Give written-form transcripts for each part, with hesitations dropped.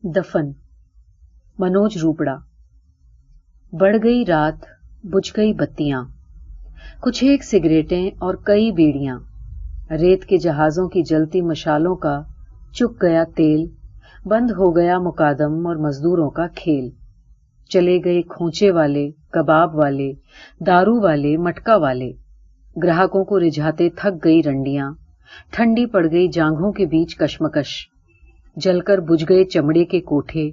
दफन। मनोज रूपड़ा। बढ़ गई रात, बुझ गई बत्तियां, कुछ एक सिगरेटें और कई बीड़ियां। रेत के जहाजों की जलती मशालों का चुक गया तेल, बंद हो गया मुकादम और मजदूरों का खेल। चले गए खोंचे वाले, कबाब वाले, दारू वाले, मटका वाले। ग्राहकों को रिझाते थक गई रंडियां, ठंडी पड़ गई जांघों के बीच कशमकश। जलकर बुझ गए चमड़े के कोठे,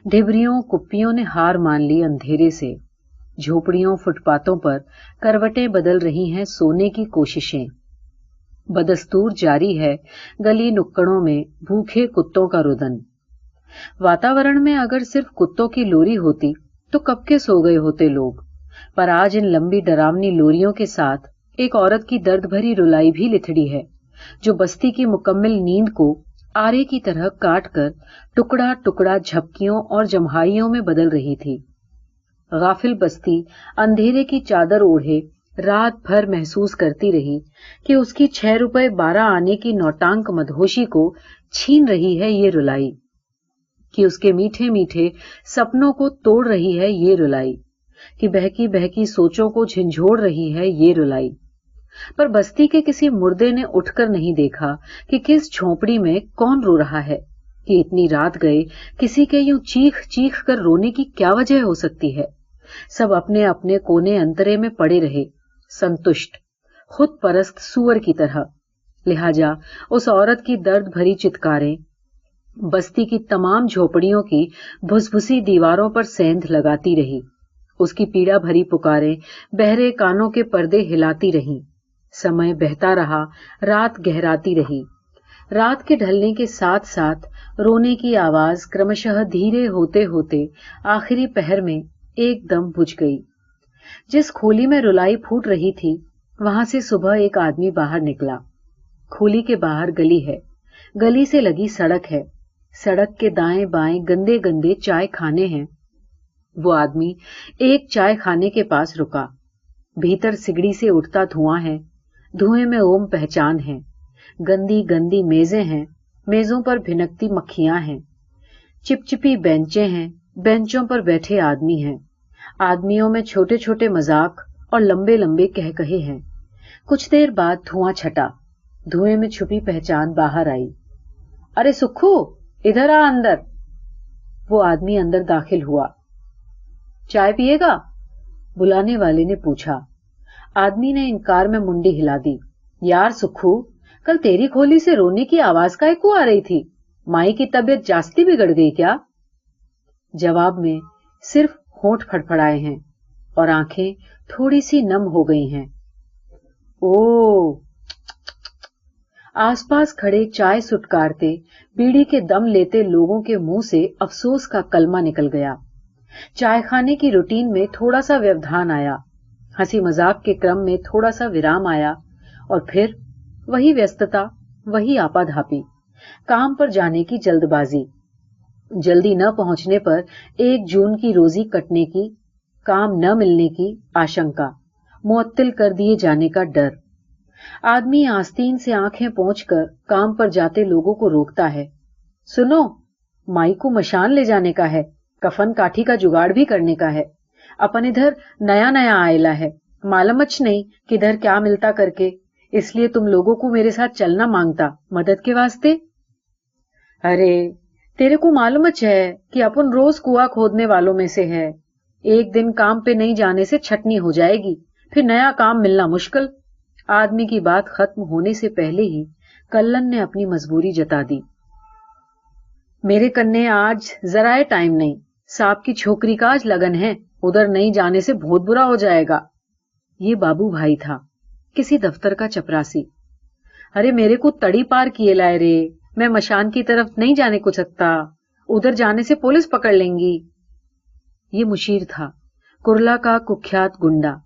ढिबरियों कुप्पियों ने हार मान ली अंधेरे से। झोपड़ियों फुटपाथों पर करवटें बदल रही हैं सोने की कोशिशें। बदस्तूर जारी है गली नुक्कड़ों में भूखे कुत्तों का रुदन। वातावरण में अगर सिर्फ कुत्तों की लोरी होती तो कब के सो गए होते लोग, पर आज इन लंबी डरावनी लोरियों के साथ एक औरत की दर्द भरी रुलाई भी लिथड़ी है, जो बस्ती की मुकम्मल नींद को आरे की तरह काट कर टुकड़ा टुकड़ा झपकियों और जम्हाइयों में बदल रही थी। गाफिल बस्ती अंधेरे की चादर ओढ़े रात भर महसूस करती रही कि उसकी 6 रुपए 12 आने की नौटांक मदहोशी को छीन रही है ये रुलाई, कि उसके मीठे मीठे सपनों को तोड़ रही है ये रुलाई, कि बहकी बहकी सोचों को झंझोड़ रही है ये रुलाई। पर बस्ती के किसी मुर्दे ने उठकर नहीं देखा कि किस झोंपड़ी में कौन रो रहा है, कि इतनी रात गए किसी के यूं चीख चीख कर रोने की क्या वजह हो सकती है। सब अपने अपने कोने अंतरे में पड़े रहे, संतुष्ट, खुद परस्त सुअर की तरह। लिहाजा उस औरत की दर्द भरी चित्कारें बस्ती की तमाम झोपड़ियों की भुसभुसी दीवारों पर सेंध लगाती रही। उसकी पीड़ा भरी पुकारें बहरे कानों के पर्दे हिलाती रहीं। समय बहता रहा, रात गहराती रही। रात के ढलने के साथ साथ रोने की आवाज क्रमशः धीरे होते होते आखिरी पहर में एकदम बुझ गई। जिस खोली में रुलाई फूट रही थी, वहां से सुबह एक आदमी बाहर निकला। खोली के बाहर गली है, गली से लगी सड़क है, सड़क के दाएं बाएं गंदे गंदे चाय खाने हैं। वो आदमी एक चाय खाने के पास रुका। भीतर सिगड़ी से उठता धुआं है, धुएं में ओम पहचान है। गंदी गंदी मेजें हैं, मेजों पर भिनकती मक्खियां हैं। चिपचिपी बेंचें हैं, बेंचों पर बैठे आदमी हैं। आदमियों में छोटे छोटे मजाक और लंबे लंबे कहकहे हैं। कुछ देर बाद धुआं छटा, धुएं में छुपी पहचान बाहर आई। अरे सुखू, इधर आ अंदर। वो आदमी अंदर दाखिल हुआ। चाय पिएगा? बुलाने वाले ने पूछा। आदमी ने इनकार में मुंडी हिला दी। यार सुखू, कल तेरी खोली से रोने की आवाज काहे को आ रही थी? माई की तबीयत जास्ती बिगड़ गई क्या? जवाब में सिर्फ होंठ फड़फड़ाए हैं और आंखें थोड़ी सी नम हो गई हैं। ओ! आसपास खड़े चाय सुटकारते, बीड़ी के दम लेते लोगों के मुंह से अफसोस का कलमा निकल गया। चाय खाने की रूटीन में थोड़ा सा व्यवधान आया, हंसी मजाक के क्रम में थोड़ा सा विराम आया, और फिर वही व्यस्तता, वही आपाधापी, काम पर जाने की जल्दबाजी, जल्दी न पहुंचने पर 1 जून की रोजी कटने की, काम न मिलने की आशंका, मुअत्तिल कर दिए जाने का डर। आदमी आस्तीन से आंखें पोंछकर काम पर जाते लोगों को रोकता है। सुनो, माई को मशान ले जाने का है, कफन काठी का जुगाड़ भी करने का है। अपन इधर नया नया आयला है, मालूमच नहीं किधर क्या मिलता करके, इसलिए तुम लोगों को मेरे साथ चलना मांगता, मदद के वास्ते। अरे तेरे को मालूमच है कि अपन रोज कुआं खोदने वालों में से है। एक दिन काम पे नहीं जाने से छटनी हो जाएगी, फिर नया काम मिलना मुश्किल। आदमी की बात खत्म होने से पहले ही कल्लन ने अपनी मजबूरी जता दी। मेरे कन्ने आज जराए टाइम नहीं, सांप की छोकरी का आज लगन है, उधर नहीं जाने से बहुत बुरा हो जाएगा। ये बाबू भाई था, किसी दफ्तर का चपरासी। अरे मेरे को तड़ी पार किए लाए रे, मैं मशान की तरफ नहीं जाने को सकता, उधर जाने से पुलिस पकड़ लेंगी। ये मुशीर था, कुरला का कुख्यात गुंडा।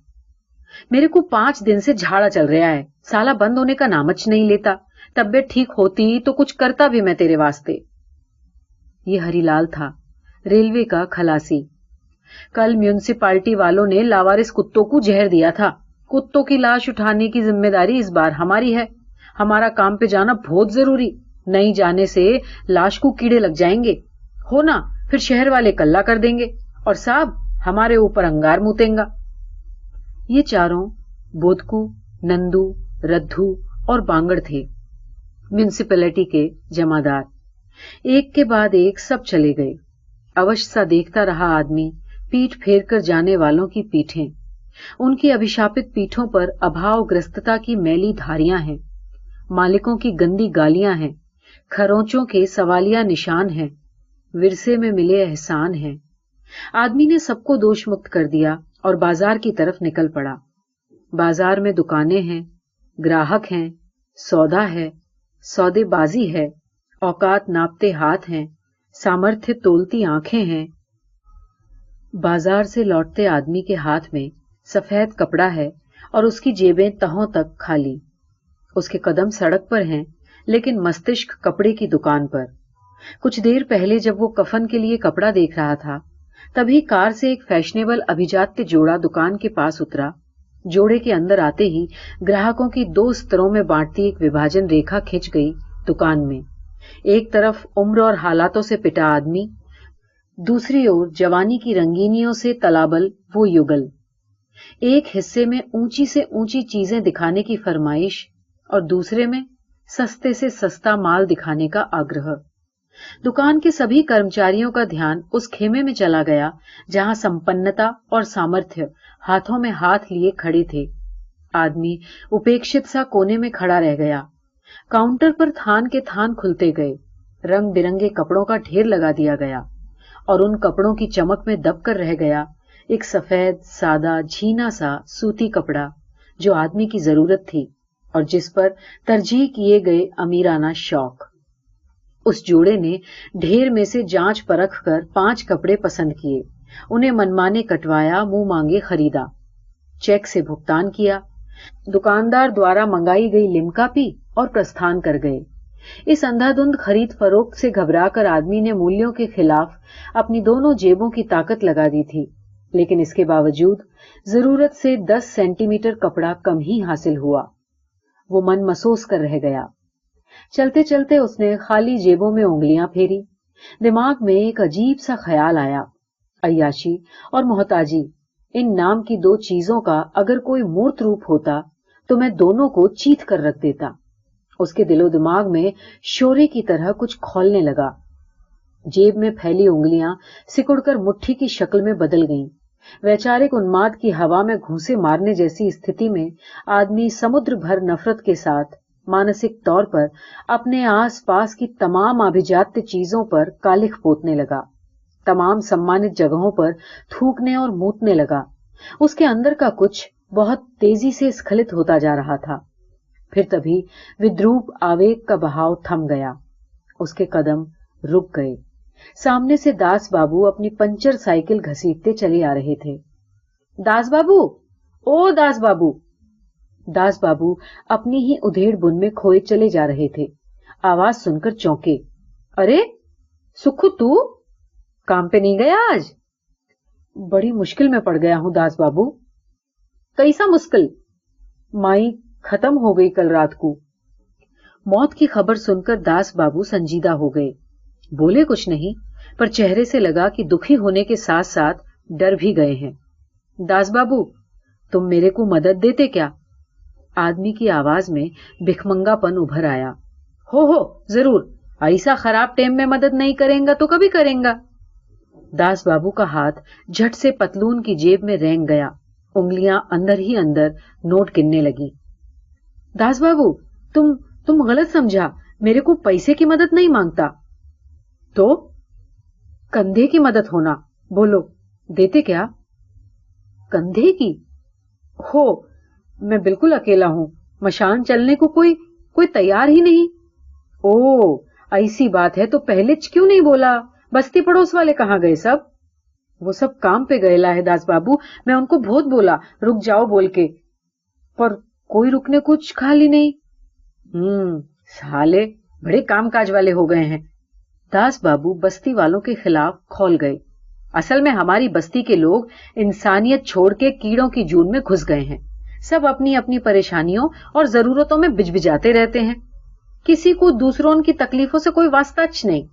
मेरे को 5 दिन से झाड़ा चल रहा है, साला बंद होने का नामच नहीं लेता। तबीयत ठीक होती तो कुछ करता भी मैं तेरे वास्ते। ये हरिलाल था, रेलवे का खलासी। कल म्युनिसिपालिटी वालों ने लावारिस कुत्तों को जहर दिया था। कुत्तों की लाश उठाने की जिम्मेदारी इस बार हमारी है। हमारा काम पे जाना बहुत जरूरी, नहीं जाने से लाश को कीड़े लग जाएंगे। हो ना, फिर शहर वाले कल्ला कर देंगे और साहब हमारे ऊपर अंगार मूतेंगा। ये चारों बोधकू, नंदू, रद्दू और बांगड़ थे, म्यूनिसिपैलिटी के जमादार। एक के बाद एक सब चले गए। अवश्य सा देखता रहा आदमी पीठ फेर कर जाने वालों की पीठें। उनकी अभिशापित पीठों पर अभावग्रस्तता की मैली धारियां हैं, मालिकों की गंदी गालियां हैं, खरोंचों के सवालिया निशान हैं, विरसे में मिले एहसान हैं। आदमी ने सबको दोष मुक्त कर दिया और बाजार की तरफ निकल पड़ा। बाजार में दुकानें हैं, ग्राहक हैं, सौदा है, सौदेबाजी है, औकात नापते हाथ हैं, सामर्थ्य तोलती आंखें हैं। बाजार से लौटते आदमी के हाथ में सफेद कपड़ा है और उसकी जेबें तहों तक खाली। उसके कदम सड़क पर हैं, लेकिन मस्तिष्क कपड़े की दुकान पर। कुछ देर पहले जब वो कफन के लिए कपड़ा देख रहा था, तभी कार से एक फैशनेबल अभिजात्य जोड़ा दुकान के पास उतरा। जोड़े के अंदर आते ही ग्राहकों की 2 स्तरों में बांटती एक विभाजन रेखा खिंच गई दुकान में। एक तरफ उम्र और हालातों से पिटा आदमी, दूसरी ओर जवानी की रंगीनियों से तलाबल वो युगल। एक हिस्से में ऊंची से ऊंची चीजें दिखाने की फरमाइश और दूसरे में सस्ते से सस्ता माल दिखाने का आग्रह। दुकान के सभी कर्मचारियों का ध्यान उस खेमे में चला गया जहां संपन्नता और सामर्थ्य हाथों में हाथ लिए खड़े थे। आदमी उपेक्षित सा कोने में खड़ा रह गया। काउंटर पर थान के थान खुलते गए, रंग बिरंगे कपड़ों का ढेर लगा दिया गया और उन कपड़ों की चमक में दबकर रह गया एक सफेद सादा झीना सा सूती कपड़ा जो आदमी की जरूरत थी और जिस पर तरजीह किए गए अमीराना शौक। उस जोड़े ने ढेर में से जांच परख कर 5 कपड़े पसंद किए, उन्हें मनमाने कटवाया, मुंह मांगे खरीदा, चेक से भुगतान किया, दुकानदार द्वारा मंगाई गई लिम्का पी और प्रस्थान कर गए। इस अंधाधुंध खरीद फरोख्त से घबराकर आदमी ने मूल्यों के खिलाफ अपनी दोनों जेबों की ताकत लगा दी थी, लेकिन इसके बावजूद जरूरत से 10 सेंटीमीटर कपड़ा कम ही हासिल हुआ। वो मन मसोस कर रह गया। चलते चलते उसने खाली जेबों में उंगलियां फेरी। दिमाग में एक अजीब सा ख्याल आया, अय्याशी और मोहताजी, इन नाम की 2 चीजों का अगर कोई मूर्त रूप होता तो मैं दोनों को चीथ कर रख देता। उसके दिलो दिमाग में शोरे की तरह कुछ खौलने लगा। जेब में फैली उंगलियां सिकुड़कर मुट्ठी की शक्ल में बदल गईं। वैचारिक उन्माद की हवा में घूंसे मारने जैसी स्थिति में आदमी समुद्र भर नफरत के साथ मानसिक तौर पर अपने आस पास की तमाम अभिजात्य चीजों पर कालिख पोतने लगा, तमाम सम्मानित जगहों पर थूकने और मूतने लगा। उसके अंदर का कुछ बहुत तेजी से स्खलित होता जा रहा था। फिर तभी विद्रूप आवेग का बहाव थम गया। उसके कदम रुक गए। सामने से दास बाबू अपनी पंचर साइकिल घसीटते चले आ रहे थे। दास बाबू, ओ दास बाबू! दास बाबू अपनी ही उधेड़ बुन में खोए चले जा रहे थे। आवाज सुनकर चौंके। अरे सुखू, तू काम पे नहीं गया आज? बड़ी मुश्किल में पड़ गया हूं दास बाबू। कैसा मुश्किल? माई खत्म हो गई कल रात को। मौत की खबर सुनकर दास बाबू संजीदा हो गए। बोले कुछ नहीं, पर चेहरे से लगा कि दुखी होने के साथ साथ डर भी गए हैं। दास बाबू, तुम मेरे को मदद देते क्या? आदमी की आवाज में भिखमंगापन उभर आया। हो जरूर, ऐसा खराब टेम में मदद नहीं करेंगा तो कभी करेंगा। दास बाबू का हाथ झट से पतलून की जेब में रेंग गया। उंगलियां अंदर ही अंदर नोट गिनने लगी। दास बाबू, तुम गलत समझा। मेरे को पैसे की मदद नहीं मांगता। तो कंधे की मदद होना। बोलो, देते क्या? कंधे की? हो, मैं बिल्कुल अकेला हूं। मशान चलने को कोई तैयार ही नहीं। ओ, ऐसी बात है तो पहले क्यों नहीं बोला? बस्ती पड़ोस वाले कहाँ गए सब? वो सब काम पे गएला है दास बाबू। मैं उनको बहुत बोला रुक जाओ बोल के, पर कोई रुकने कुछ खाली नहीं। साले बड़े कामकाज वाले हो गए हैं। दास बाबू बस्ती वालों के खिलाफ खौल गए। असल में हमारी बस्ती के लोग इंसानियत छोड़ के कीड़ों की जून में घुस गए हैं। सब अपनी अपनी परेशानियों और जरूरतों में बिजबिजाते रहते हैं। किसी को दूसरों की तकलीफों से कोई वास्ता नहीं।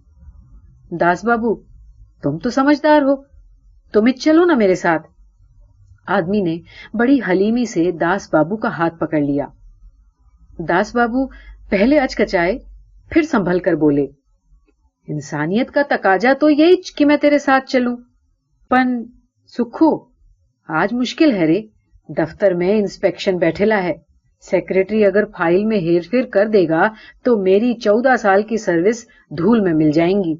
दास बाबू, तुम तो समझदार हो, तुम ही चलो ना मेरे साथ। आदमी ने बड़ी हलीमी से दास बाबू का हाथ पकड़ लिया। दास बाबू पहले अचकचाए, फिर संभल कर बोले, इंसानियत का तकाजा तो यही कि मैं तेरे साथ चलूं, पन सुखो आज मुश्किल है रे। दफ्तर में इंस्पेक्शन बैठेला है, सेक्रेटरी अगर फाइल में हेरफेर कर देगा तो मेरी 14 साल की सर्विस धूल में मिल जाएंगी।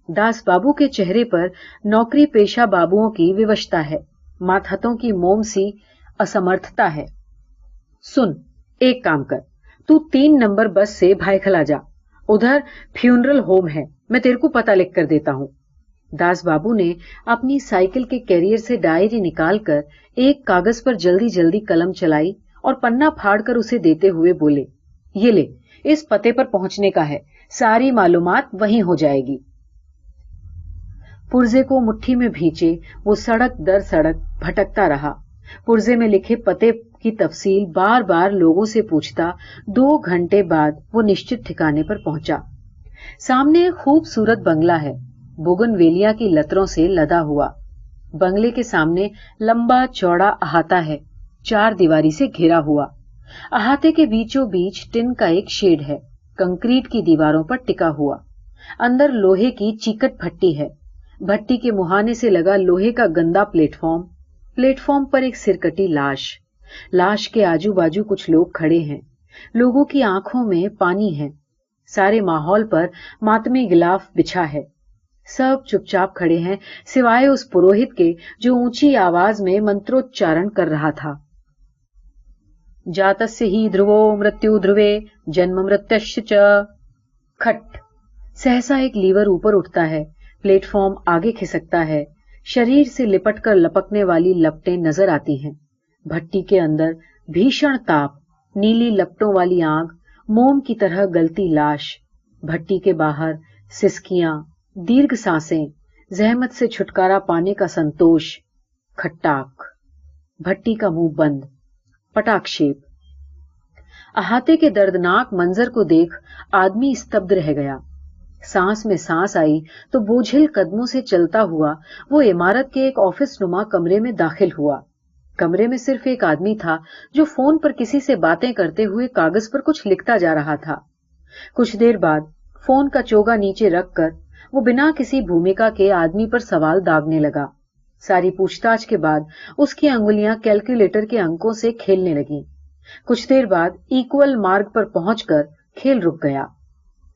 दास बाबू के चेहरे पर नौकरी पेशा बाबुओं की विवशता है, मातहतों की मोम सी असमर्थता है। सुन, एक काम कर, तू 3 नंबर बस से भाईखला जा, उधर फ्यूनरल होम है, मैं तेरे को पता लिख कर देता हूं। दास बाबू ने अपनी साइकिल के कैरियर से डायरी निकालकर एक कागज पर जल्दी जल्दी कलम चलाई और पन्ना फाड़कर उसे देते हुए बोले, ये ले, इस पते पर पहुंचने का है, सारी मालूमात वहीं हो जाएगी। पुर्जे को मुट्ठी में भींचे वो सड़क दर सड़क भटकता रहा। पुर्जे में लिखे पते की तफसील बार बार लोगों से पूछता 2 घंटे बाद वो निश्चित ठिकाने पर पहुंचा। सामने एक खूबसूरत बंगला है, बोगनवेलिया की लतरों से लदा हुआ। बंगले के सामने लंबा चौड़ा अहाता है, 4 दीवारी से घिरा हुआ। अहाते के बीचों बीच टिन का एक शेड है, कंक्रीट की दीवारों पर टिका हुआ। अंदर लोहे की चीकट भट्टी है, भट्टी के मुहाने से लगा लोहे का गंदा प्लेटफॉर्म। प्लेटफॉर्म पर एक सिरकटी लाश, लाश के आजू बाजू कुछ लोग खड़े हैं, लोगों की आंखों में पानी है। सारे माहौल पर मातमी गिलाफ बिछा है, सब चुपचाप खड़े हैं सिवाय उस पुरोहित के जो ऊंची आवाज में मंत्रोच्चारण कर रहा था। जातस्य ही ध्रुवो मृत्यु ध्रुवे जन्म मृत्यश्च च। खट, सहसा एक लीवर ऊपर उठता है, प्लेटफॉर्म आगे खिसकता है, शरीर से लिपटकर लपकने वाली लपटें नजर आती हैं। भट्टी के अंदर भीषण ताप, नीली लपटों वाली आग, मोम की तरह गलती लाश। भट्टी के बाहर सिसकियां, दीर्घ सांसें, जहमत से छुटकारा पाने का संतोष। खट्टाक, भट्टी का मुंह बंद, पटाक्षेप। अहाते के दर्दनाक मंजर को देख आदमी स्तब्ध रह गया। सांस में सांस आई तो बोझिल कदमों से चलता हुआ वो इमारत के एक ऑफिस नुमा कमरे में दाखिल हुआ। कमरे में सिर्फ एक आदमी था जो फोन पर किसी से बातें करते हुए कागज पर कुछ लिखता जा रहा था। कुछ देर बाद फोन का चोगा नीचे रखकर वो बिना किसी भूमिका के आदमी पर सवाल दागने लगा। सारी पूछताछ के बाद उसकी अंगुलियां कैलकुलेटर के अंकों से खेलने लगीं। कुछ देर बाद इक्वल मार्ग पर पहुंचकर खेल रुक गया।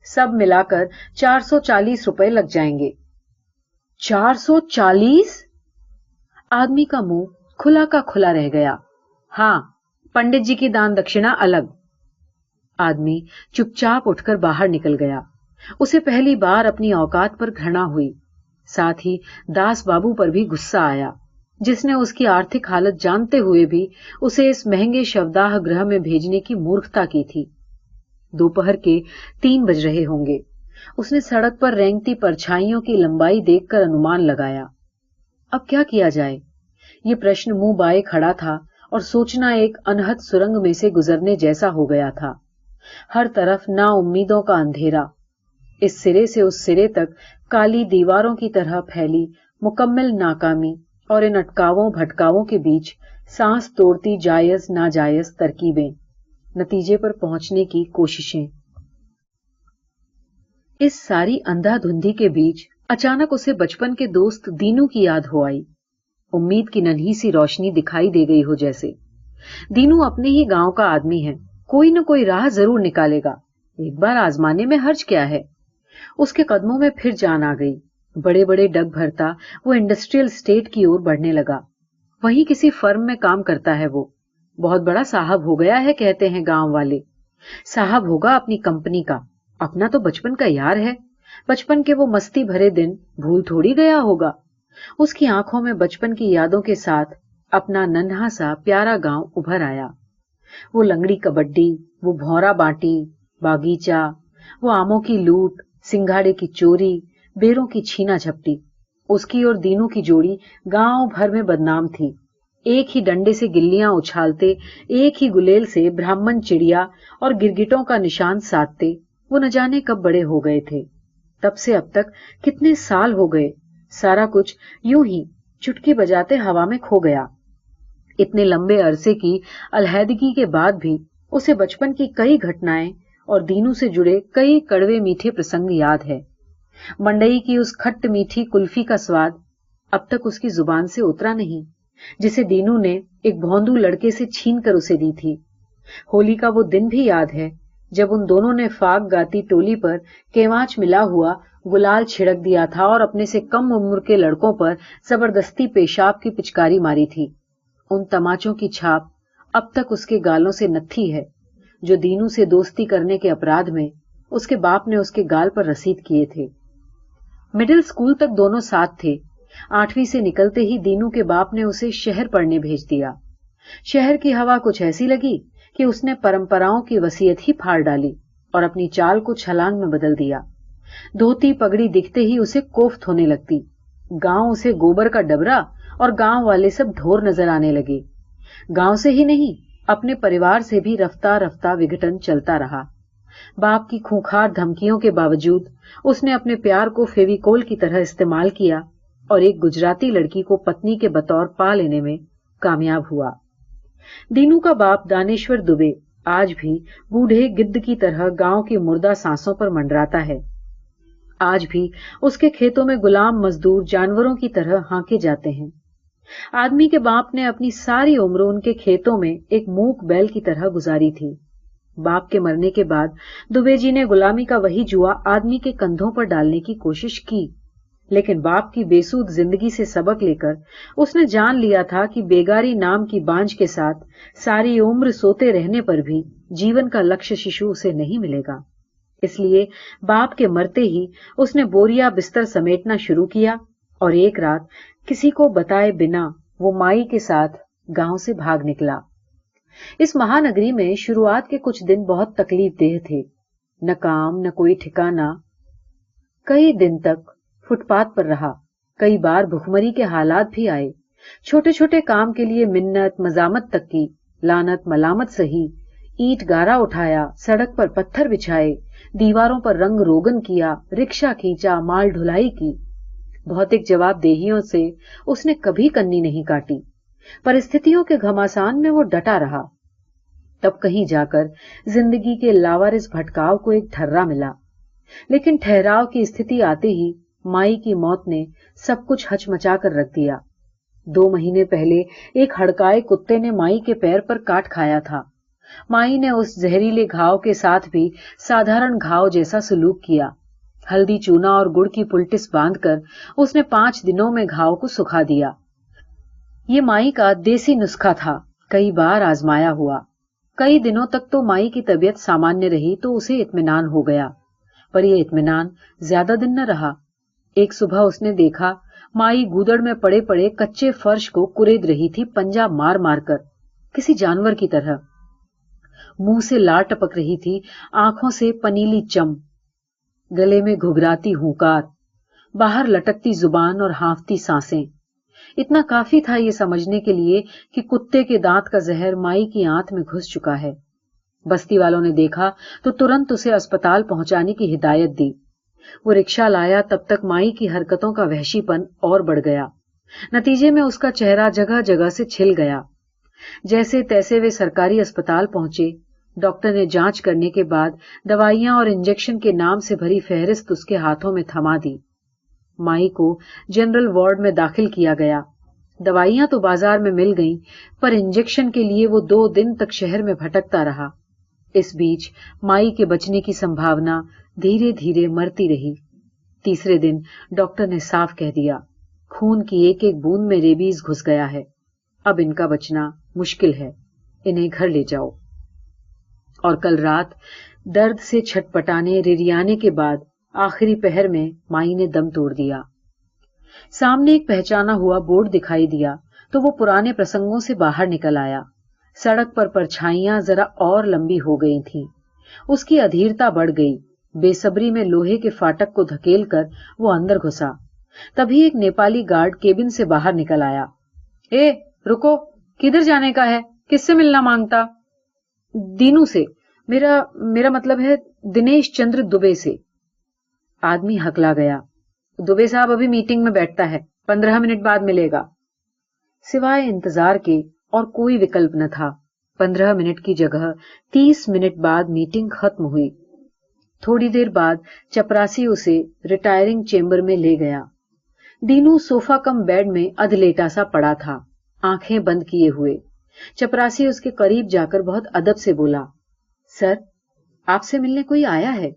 सब मिलाकर 440 रुपए लग जाएंगे। 440? आदमी का मुंह खुला का खुला रह गया। हाँ, पंडित जी की दान दक्षिणा अलग। आदमी चुपचाप उठकर बाहर निकल गया। उसे पहली बार अपनी औकात पर घृणा हुई, साथ ही दास बाबू पर भी गुस्सा आया, जिसने उसकी आर्थिक हालत जानते हुए भी उसे इस महंगे शवदाह गृह में भेजने की मूर्खता की थी। दोपहर के 3 बज रहे होंगे। उसने सड़क पर रेंगती परछाइयों की लंबाई देखकर अनुमान लगाया। अब क्या किया जाए? ये प्रश्न मुंह बाए खड़ा था और सोचना एक अनहद सुरंग में से गुजरने जैसा हो गया था। हर तरफ नाउम्मीदों का अंधेरा, इस सिरे से उस सिरे तक काली दीवारों की तरह फैली मुकम्मल नाकामी, और इन अटकावों भटकावों के बीच सांस तोड़ती जायज नाजायज तरकीबें, नतीजे पर पहुंचने की कोशिशें। इस सारी अंधाधुंधी के बीच अचानक उसे बचपन के दोस्त दीनू की याद हो आई। उम्मीद की नन्ही सी रोशनी दिखाई दे गई हो जैसे। दीनू अपने ही गांव का आदमी है, कोई न कोई राह जरूर निकालेगा, एक बार आजमाने में हर्ज क्या है। उसके कदमों में फिर जान आ गई। बड़े बड़े डग भरता वो इंडस्ट्रियल स्टेट की ओर बढ़ने लगा। वहीं किसी फर्म में काम करता है वो। बहुत बड़ा साहब हो गया है कहते हैं गांव वाले। साहब होगा अपनी कंपनी का, अपना तो बचपन का यार है। बचपन के वो मस्ती भरे दिन भूल थोड़ी गया होगा। उसकी आंखों में बचपन की यादों के साथ अपना नन्हा सा प्यारा गांव उभर आया। वो लंगड़ी कबड्डी, वो भौरा बांटी, बागीचा, वो आमों की लूट, सिंघाड़े की चोरी, बेरों की छीना झपटी। उसकी और दीनू की जोड़ी गांव भर में बदनाम थी। एक ही डंडे से गिल्लियां उछालते, एक ही गुलेल से ब्राह्मण चिड़िया और गिरगिटों का निशान साधते वो न जाने कब बड़े हो गए थे। तब से अब तक कितने साल हो गए, सारा कुछ यूं ही चुटकी बजाते हवा में खो गया। इतने लंबे अरसे की अलहदगी के बाद भी उसे बचपन की कई घटनाएं और दीनू से जुड़े कई कड़वे मीठे प्रसंग याद है। मंडई की उस खट्ट मीठी कुल्फी का स्वाद अब तक उसकी जुबान से उतरा नहीं, जिसे दीनू ने एक भौंदू लड़के से छीन कर उसे दी थी। होली का वो दिन भी याद है जब उन दोनों ने फाग गाती टोली पर केवांच मिला हुआ गुलाल छिड़क दिया था और अपने से कम उम्र के लड़कों पर जबरदस्ती पेशाब की पिचकारी मारी थी। उन तमाचों की छाप अब तक उसके गालों से नत्थी है, जो दीनू से दोस्ती करने के अपराध में उसके बाप ने उसके गाल पर रसीद किए थे। मिडिल स्कूल तक दोनों साथ थे। 8वीं से निकलते ही दीनू के बाप ने उसे शहर पढ़ने भेज दिया। शहर की हवा कुछ ऐसी लगी कि उसने परंपराओं की वसीयत ही फाड़ डाली और अपनी चाल को छलांग में बदल दिया। धोती पगड़ी दिखते ही उसे कोफ्त होने लगती। गांव उसे गोबर का डबरा और गांव वाले सब ढोर नजर आने लगे। गांव से ही नहीं, अपने परिवार से भी रफ्ता रफ्ता विघटन चलता रहा। बाप की खूंखार धमकियों के बावजूद उसने अपने प्यार को फेविकोल की तरह इस्तेमाल किया और एक गुजराती लड़की को पत्नी के बतौर पा लेने में कामयाब हुआ। दीनू का बाप दानेश्वर दुबे आज भी बूढ़े गिद्ध की तरह गांव की मुर्दा सांसों पर मंडराता है। आज भी उसके खेतों में गुलाम मजदूर जानवरों की तरह हांके जाते हैं। आदमी के बाप ने अपनी सारी उम्र उनके खेतों में एक मूक बैल की तरह गुजारी थी। बाप के मरने के बाद दुबे जी ने गुलामी का वही जुआ आदमी के कंधों पर डालने की कोशिश की, लेकिन बाप की बेसूद जिंदगी से सबक लेकर उसने जान लिया था कि बेगारी नाम की बांझ के साथ सारी उम्र सोते रहने पर भी जीवन का लक्ष्य शिशु उसे नहीं मिलेगा। इसलिए बाप के मरते ही उसने बोरिया बिस्तर समेटना शुरू किया और एक रात किसी को बताए बिना वो माई के साथ गांव से भाग निकला। इस महानगरी में शुरुआत के कुछ दिन बहुत तकलीफ देह थे। न काम न कोई ठिकाना। कई दिन तक फुटपाथ पर रहा। कई बार भुखमरी के हालात भी आए। छोटे छोटे काम के लिए मिन्नत मजामत तक की, लानत मलामत सही, ईंट गारा उठाया, सड़क पर पत्थर बिछाए, दीवारों पर रंग रोगन किया, रिक्शा खींचा, माल ढुलाई की। भौतिक जवाबदेहियों से उसने कभी कन्नी नहीं काटी। परिस्थितियों के घमासान में वो डटा रहा। तब कहीं जाकर जिंदगी के लावारिस भटकाव को एक ठर्रा मिला। लेकिन ठहराव की स्थिति आते ही माई की मौत ने सब कुछ हचमचा कर रख दिया। 2 महीने पहले एक हड़काए कुत्ते ने माई के पैर पर काट खाया था। माई ने उस जहरीले घाव के साथ भी साधारण घाव जैसा सलूक किया। हल्दी चूना और गुड़ की पुलटिस बांधकर उसने 5 दिनों में घाव को सुखा दिया। ये माई का देसी नुस्खा था, कई बार आजमाया हुआ। कई दिनों तक तो माई की तबीयत सामान्य रही तो उसे इत्मीनान हो गया, पर यह इत्मीनान ज्यादा दिन न रहा। एक सुबह उसने देखा माई गूदड़ में पड़े पड़े कच्चे फर्श को कुरेद रही थी, पंजा मार मार कर, किसी जानवर की तरह। मुंह से लार टपक रही थी, आंखों से पनीली चम, गले में घुघराती हुंकार, बाहर लटकती जुबान और हांफती सांसें। इतना काफी था ये समझने के लिए कि कुत्ते के दांत का जहर माई की आंत में घुस चुका है। बस्ती वालों ने देखा तो तुरंत उसे अस्पताल पहुंचाने की हिदायत दी। वो रिक्शा लाया तब तक माई की हरकतों का वहशीपन और बढ़ गया। नतीजे में उसका चेहरा जगह जगह से छिल गया। जैसे तैसे वे सरकारी अस्पताल पहुंचे। डॉक्टर ने जांच करने के बाद दवाइयां और इंजेक्शन के नाम से भरी फहरिस्त उसके हाथों में थमा दी। माई को जनरल वार्ड में दाखिल किया गया। दवाइयां तो बाजार में मिल गईं, पर इंजेक्शन के लिए वो 2 दिन तक शहर में भटकता रहा। इस बीच माई के बचने की संभावना धीरे धीरे मरती रही। तीसरे दिन डॉक्टर ने साफ कह दिया, खून की एक एक बूंद में रेबीज घुस गया है, अब इनका बचना मुश्किल है, इन्हें घर ले जाओ। और कल रात दर्द से छटपटाने रिरियाने के बाद आखिरी पहर में माई ने दम तोड़ दिया। सामने एक पहचाना हुआ बोर्ड दिखाई दिया तो वो पुराने प्रसंगों से बाहर निकल आया। सड़क पर परछाइयां जरा और लंबी हो गई थीं। उसकी अधीरता बढ़ गई। बेसब्री में लोहे के फाटक को धकेलकर वो अंदर घुसा। तभी एक नेपाली गार्ड केबिन से बाहर निकल आया। ए, रुको, किधर जाने का है? किससे मिलना मांगता? दीनू से। मेरा मतलब है दिनेश चंद्र दुबे से। आदमी हकला गया। दुबे साहब अभी मीटिंग में बैठता है, 15 मिनट बाद मिलेगा। सिवाय इंतजार के और कोई विकल्प न था। 15 मिनट की जगह 30 मिनट बाद मीटिंग खत्म हुई। थोड़ी देर बाद चपरासी उसे रिटायरिंग चेंबर में ले गया। दीनू सोफा कम बेड में अधलेटा सा पड़ा था, आंखें बंद किए हुए। चपरासी उसके करीब जाकर बहुत अदब से बोला, सर, आपसे मिलने कोई आया है?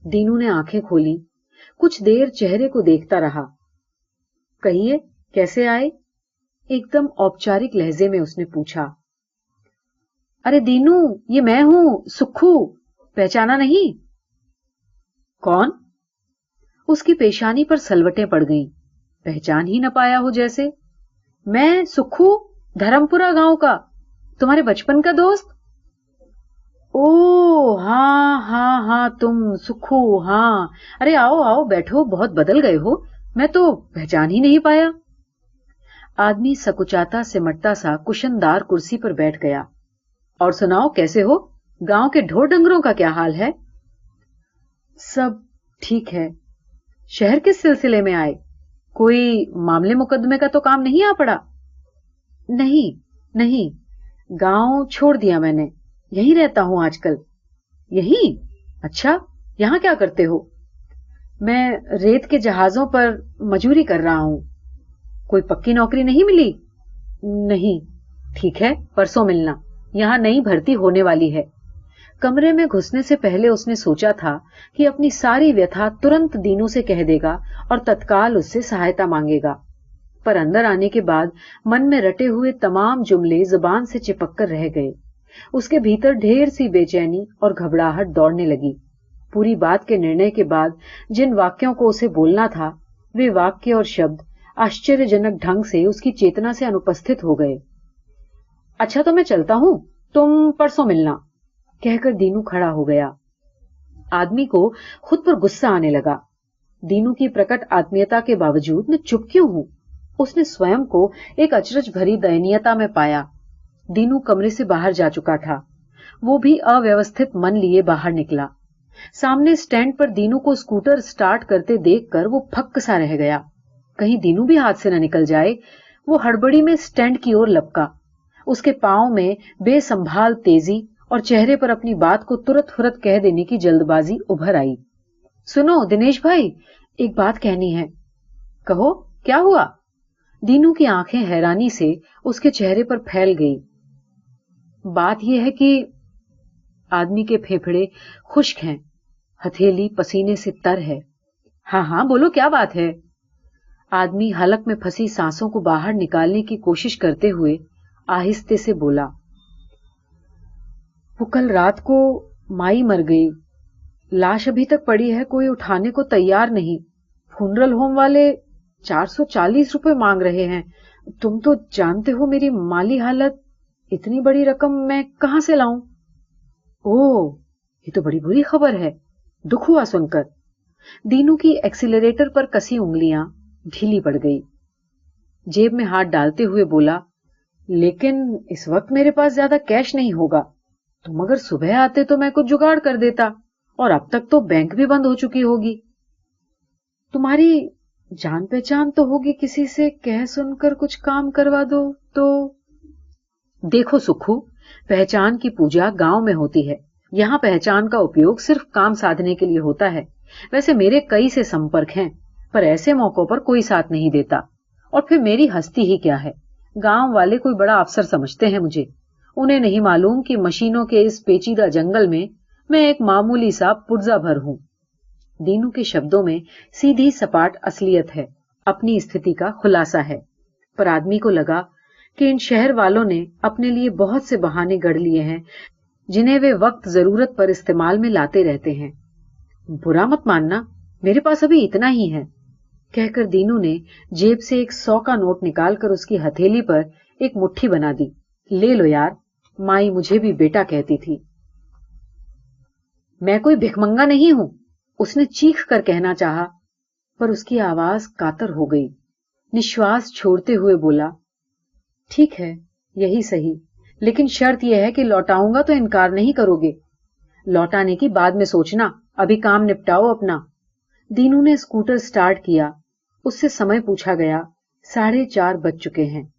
दीनू ने आंखें खोली, कुछ देर चेहरे को देखता रहा। कहिए, कैसे आए? एकदम औपचारिक लहजे में उसने पूछा। अरे दीनू, ये मैं हूं, सुक्खू, पहचाना नहीं? कौन? उसकी पेशानी पर सलवटें पड़ गईं। पहचान ही न पाया हो जैसे। मैं सुक्खू, धर्मपुरा गांव का, तुम्हारे बचपन का दोस्त। ओ हाँ, तुम सुक्खू, हाँ। अरे आओ आओ, बैठो, बहुत बदल गए हो, मैं तो पहचान ही नहीं पाया। आदमी सकुचाता सिमटता सा कुशनदार कुर्सी पर बैठ गया। और सुनाओ, कैसे हो? गांव के ढोर डंगरों का क्या हाल है? सब ठीक है। शहर किस सिलसिले में आए? कोई मामले मुकदमे का तो काम नहीं आ पड़ा? नहीं, गांव छोड़ दिया मैंने, यहीं रहता हूं आजकल। यहीं? अच्छा, यहां क्या करते हो? मैं रेत के जहाजों पर मजूरी कर रहा हूं। कोई पक्की नौकरी नहीं मिली? नहीं। ठीक है, परसों मिलना, यहां नई भर्ती होने वाली है। कमरे में घुसने से पहले उसने सोचा था कि अपनी सारी व्यथा तुरंत दीनू से कह देगा और तत्काल उससे सहायता मांगेगा, पर अंदर आने के बाद मन में रटे हुए तमाम जुमले जुबान से चिपक कर रह गए। उसके भीतर ढेर सी बेचैनी और घबराहट दौड़ने लगी। पूरी बात के निर्णय के बाद जिन वाक्यों को उसे बोलना था, वे वाक्य और शब्द आश्चर्यजनक ढंग से उसकी चेतना से अनुपस्थित हो गए। अच्छा, तो मैं चलता हूं, तुम परसों मिलना, कहकर दीनू खड़ा हो गया। आदमी को खुद पर गुस्सा आने लगा। दीनू की प्रकट आत्मीयता के बावजूद मैं चुप क्यों हूं? उसने स्वयं को एक अचरज भरी दयनीयता में पाया। दीनू कमरे से बाहर जा चुका था। वो भी अव्यवस्थित मन लिए बाहर निकला। सामने स्टैंड पर दीनू को स्कूटर स्टार्ट करते देखकर वो फक्क सा रह गया। कहीं दीनू भी हाथ से न निकल जाए। वो हड़बड़ी में स्टैंड की ओर लपका। उसके पांव में बेसंभाल तेजी और चेहरे पर अपनी बात को तुरत फुरत कह देने की जल्दबाजी उभर आई। सुनो दिनेश भाई, एक बात कहनी है। कहो, क्या हुआ? दीनू की आंखें हैरानी से उसके चेहरे पर फैल गई। बात यह है कि आदमी के फेफड़े खुश्क हैं, हथेली पसीने से तर है। हाँ, बोलो, क्या बात है? आदमी हलक में फंसी सांसों को बाहर निकालने की कोशिश करते हुए आहिस्ते से बोला। वो कल रात को माई मर गई। लाश अभी तक पड़ी है, कोई उठाने को तैयार नहीं। फ्यूनरल होम वाले 440 रुपए मांग रहे हैं। तुम तो जानते हो मेरी माली हालत, इतनी बड़ी रकम मैं कहां से लाऊं? ओह, ये तो बड़ी बुरी खबर है, दुख हुआ सुनकर। दीनू की एक्सीलरेटर पर कसी उंगलियां ढीली पड़ गई। जेब में हाथ डालते हुए बोला, लेकिन इस वक्त मेरे पास ज्यादा कैश नहीं होगा। तुम अगर सुबह आते तो मैं कुछ जुगाड़ कर देता, और अब तक तो बैंक भी बंद हो चुकी होगी। तुम्हारी जान पहचान तो होगी किसी से, कह सुनकर कुछ काम करवा दो तो। देखो सुखू, पहचान की पूजा गांव में होती है। यहां पहचान का उपयोग सिर्फ काम साधने के लिए होता है। वैसे मेरे कई से संपर्क हैं, पर ऐसे मौकों पर कोई साथ नहीं देता। और फिर मेरी हस्ती ही क्या है, गांव वाले कोई बड़ा अफसर समझते हैं मुझे। उन्हें नहीं मालूम कि मशीनों के इस पेचीदा जंगल में मैं एक मामूली सा पुर्जा भर हूं। दीनू के शब्दों में सीधी सपाट असलियत है, अपनी स्थिति का खुलासा है। पर आदमी को लगा कि इन शहर वालों ने अपने लिए बहुत से बहाने गढ़ लिए हैं, जिन्हें वे वक्त जरूरत पर इस्तेमाल में लाते रहते हैं। बुरा मत मानना, मेरे पास अभी इतना ही है, कहकर दीनू ने जेब से एक 100 का नोट निकालकर उसकी हथेली पर एक मुट्ठी बना दी। ले लो यार, माई मुझे भी बेटा कहती थी। मैं कोई भिखमंगा नहीं हूं, उसने चीख कर कहना चाहा, पर उसकी आवाज कातर हो गई। निश्वास छोड़ते हुए बोला, ठीक है, यही सही, लेकिन शर्त यह है कि लौटाऊंगा तो इनकार नहीं करोगे। लौटाने की बाद में सोचना, अभी काम निपटाओ अपना। दीनू ने स्कूटर स्टार्ट किया। उससे समय पूछा गया। 4:30 बज चुके हैं।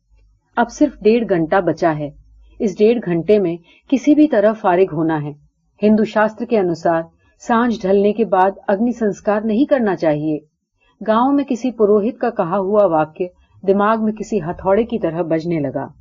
अब सिर्फ 1.5 घंटा बचा है। इस 1.5 घंटे में किसी भी तरह फारिग होना है। हिंदू शास्त्र के अनुसार सांझ ढलने के बाद अग्नि संस्कार नहीं करना चाहिए। गांव में किसी पुरोहित का कहा हुआ वाक्य दिमाग में किसी हथौड़े की तरह बजने लगा।